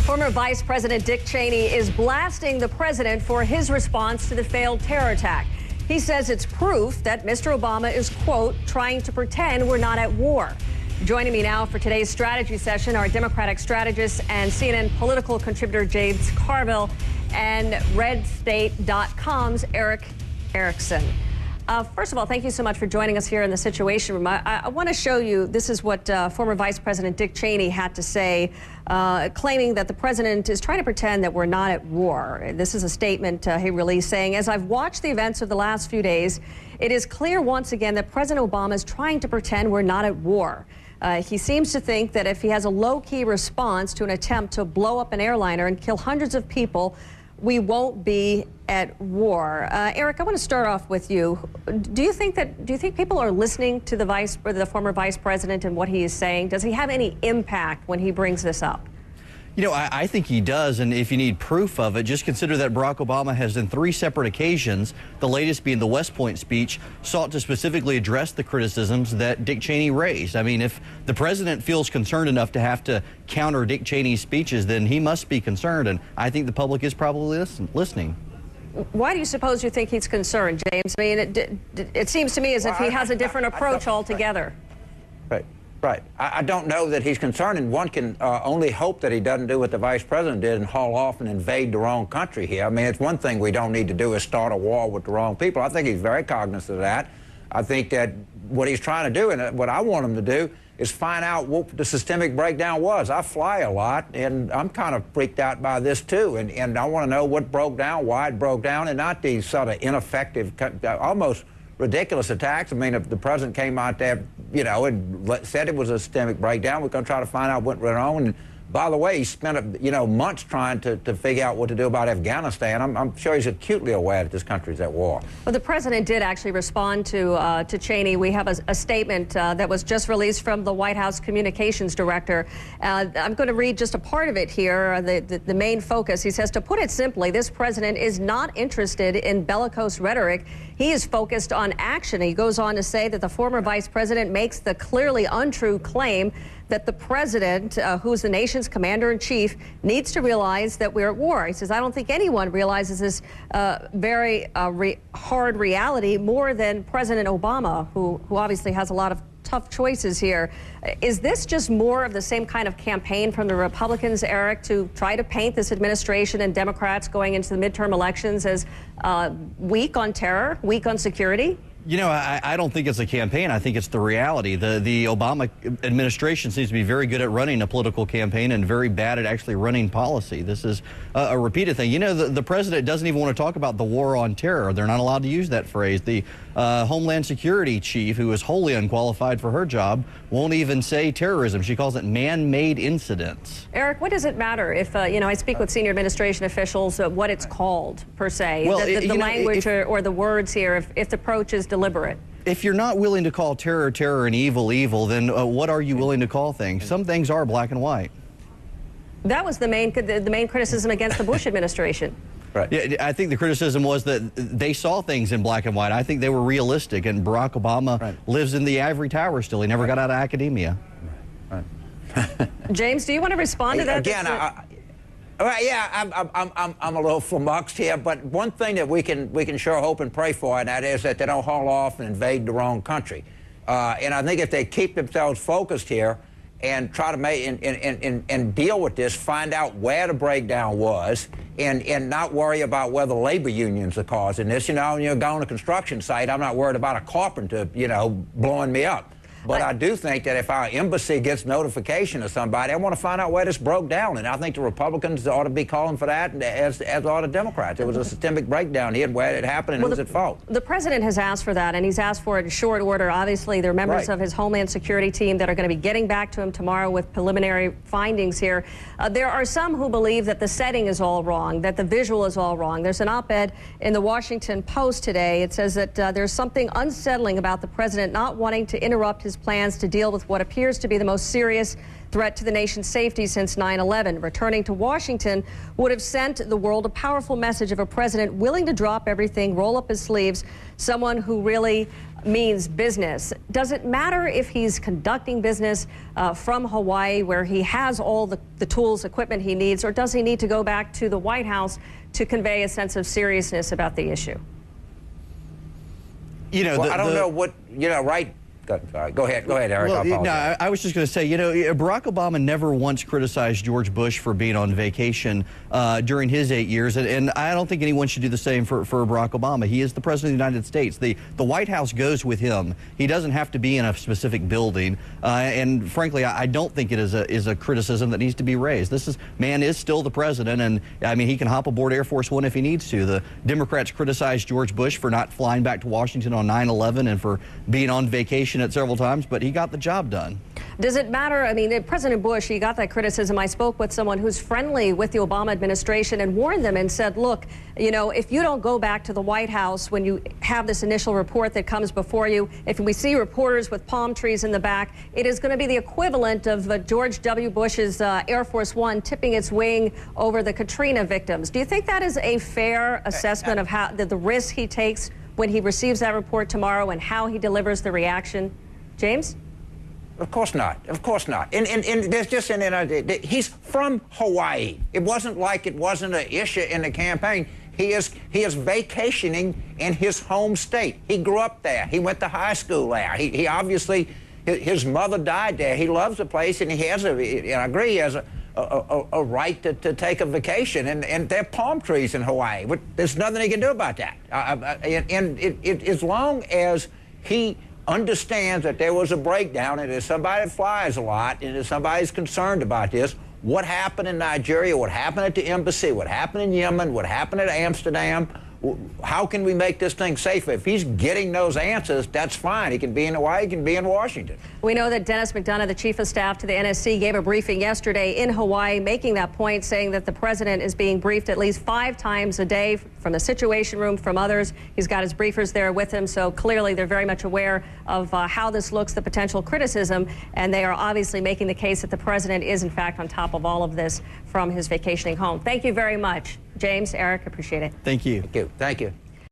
Former Vice President Dick Cheney is blasting the president for his response to the failed terror attack. He says it's proof that Mr. Obama is, quote, trying to pretend we're not at war. Joining me now for today's strategy session are Democratic strategist and CNN political contributor James Carville and RedState.com's Eric Erickson. First of all, thank you so much for joining us here in the Situation Room. I want to show you, this is what former Vice President Dick Cheney had to say, claiming that the president is trying to pretend that we're not at war. This is a statement he released saying, as I've watched the events of the last few days, it is clear once again that President Obama is trying to pretend we're not at war. He seems to think that if he has a low-key response to an attempt to blow up an airliner and kill hundreds of people, we won't be at war. Eric, I want to start off with you. Do you think people are listening to the former vice president and what he is saying? Does he have any impact when he brings this up? You know, I think he does, and if you need proof of it, just consider that Barack Obama has on 3 separate occasions, the latest being the West Point speech, sought to specifically address the criticisms that Dick Cheney raised. I mean, if the president feels concerned enough to have to counter Dick Cheney's speeches, then he must be concerned, and I think the public is probably listening. Why do you suppose you think he's concerned, James? I mean, it seems to me as if he has a different approach altogether. Right. I don't know that he's concerned, and one can only hope that he doesn't do what the vice president did and haul off and invade the wrong country here. I mean, it's one thing we don't need to do is start a war with the wrong people. I think he's very cognizant of that. I think that what he's trying to do, and what I want him to do, is find out what the systemic breakdown was. I fly a lot, and I'm kind of freaked out by this, too. And I want to know what broke down, why it broke down, and not these sort of ineffective, almost ridiculous attacks. I mean, if the president came out there, you know, and said it was a systemic breakdown, we're going to try to find out what went wrong. And by the way, he spent, you know, months trying to figure out what to do about Afghanistan. I'm sure he's acutely aware that this country's at war. Well, the president did actually respond to Cheney. We have a statement that was just released from the White House communications director. I'm going to read just a part of it here, the main focus. He says, to put it simply, this president is not interested in bellicose rhetoric. He is focused on action. He goes on to say that the former vice president makes the clearly untrue claim that the president, who's the nation's commander-in-chief, needs to realize that we're at war. He says, I don't think anyone realizes this very hard reality more than President Obama, who obviously has a lot of tough choices here. Is this just more of the same kind of campaign from the Republicans, Eric, to try to paint this administration and Democrats going into the midterm elections as weak on terror, weak on security? You know, I don't think it's a campaign. I think it's the reality. The Obama administration seems to be very good at running a political campaign and very bad at actually running policy. This is a repeated thing. You know, the president doesn't even want to talk about the war on terror. They're not allowed to use that phrase. The Homeland Security chief, who is wholly unqualified for her job, won't even say terrorism. She calls it man-made incidents. Eric, what does it matter if, you know, I speak with senior administration officials, what it's called, per se, well, the language or the words here, if the approach is deliberate? If you're not willing to call terror terror and evil evil, then what are you willing to call things? Some things are black and white. That was the main criticism against the Bush administration. Right. Yeah, I think the criticism was that they saw things in black and white. I think they were realistic, and Barack Obama lives in the ivoy tower still. He never got out of academia. James, do you want to respond to that? Again, I'm a little flummoxed here, but one thing that we can sure hope and pray for, and that is that they don't haul off and invade the wrong country. And I think if they keep themselves focused here and try to make and deal with this, find out where the breakdown was, and not worry about whether labor unions are causing this. You know, when you're going to a construction site, I'm not worried about a carpenter, you know, blowing me up. But I do think that if our embassy gets notification of somebody, I want to find out where this broke down. And I think the Republicans ought to be calling for that, as ought the Democrats. It was a systemic breakdown here, where it happened and who's at fault. The president has asked for that, and he's asked for it in short order. Obviously, there are members of his Homeland Security team that are going to be getting back to him tomorrow with preliminary findings here. There are some who believe that the setting is all wrong, that the visual is all wrong. There's an op-ed in the Washington Post today. It says that there's something unsettling about the president not wanting to interrupt his plans to deal with what appears to be the most serious threat to the nation's safety since 9/11. Returning to Washington would have sent the world a powerful message of a president willing to drop everything, roll up his sleeves, someone who really means business. Does it matter if he's conducting business from Hawaii, where he has all the tools, equipment he needs, or does he need to go back to the White House to convey a sense of seriousness about the issue? You know, well, I don't know what, right? Go ahead, Eric. Well, I'll no, I was just going to say, Barack Obama never once criticized George Bush for being on vacation during his 8 years, and I don't think anyone should do the same for Barack Obama. He is the president of the United States. The White House goes with him. He doesn't have to be in a specific building, and frankly, I don't think it is a criticism that needs to be raised. This man is still the president, and I mean, he can hop aboard Air Force One if he needs to. The Democrats criticized George Bush for not flying back to Washington on 9/11 and for being on vacation at several times, but he got the job done. Does it matter? I mean, President Bush, he got that criticism. I spoke with someone who's friendly with the Obama administration and warned them and said, look, if you don't go back to the White House when you have this initial report that comes before you, if we see reporters with palm trees in the back, it is going to be the equivalent of George W. Bush's Air Force One tipping its wing over the Katrina victims. Do you think that is a fair assessment of how the risk he takes when he receives that report tomorrow and how he delivers the reaction? James? Of course not. Of course not. And there's just he's from Hawaii. It wasn't like it wasn't an issue in the campaign. He is vacationing in his home state. He grew up there. He went to high school there. He obviously, his mother died there. He loves the place, and he has I agree, he has a right to take a vacation. And there are palm trees in Hawaii. But there's nothing he can do about that. As long as he understands that there was a breakdown, and if somebody flies a lot, and if somebody's concerned about this, what happened in Nigeria, what happened at the embassy, what happened in Yemen, what happened at Amsterdam, how can we make this thing safer? If he's getting those answers, that's fine. He can be in Hawaii, he can be in Washington. We know that Dennis McDonough, the chief of staff to the NSC, gave a briefing yesterday in Hawaii, making that point, saying that the president is being briefed at least 5 times a day from the Situation Room, from others. He's got his briefers there with him, so clearly they're very much aware of how this looks, the potential criticism, and they are obviously making the case that the president is, in fact, on top of all of this from his vacationing home. Thank you very much. James, Eric, appreciate it. Thank you. Thank you. Thank you.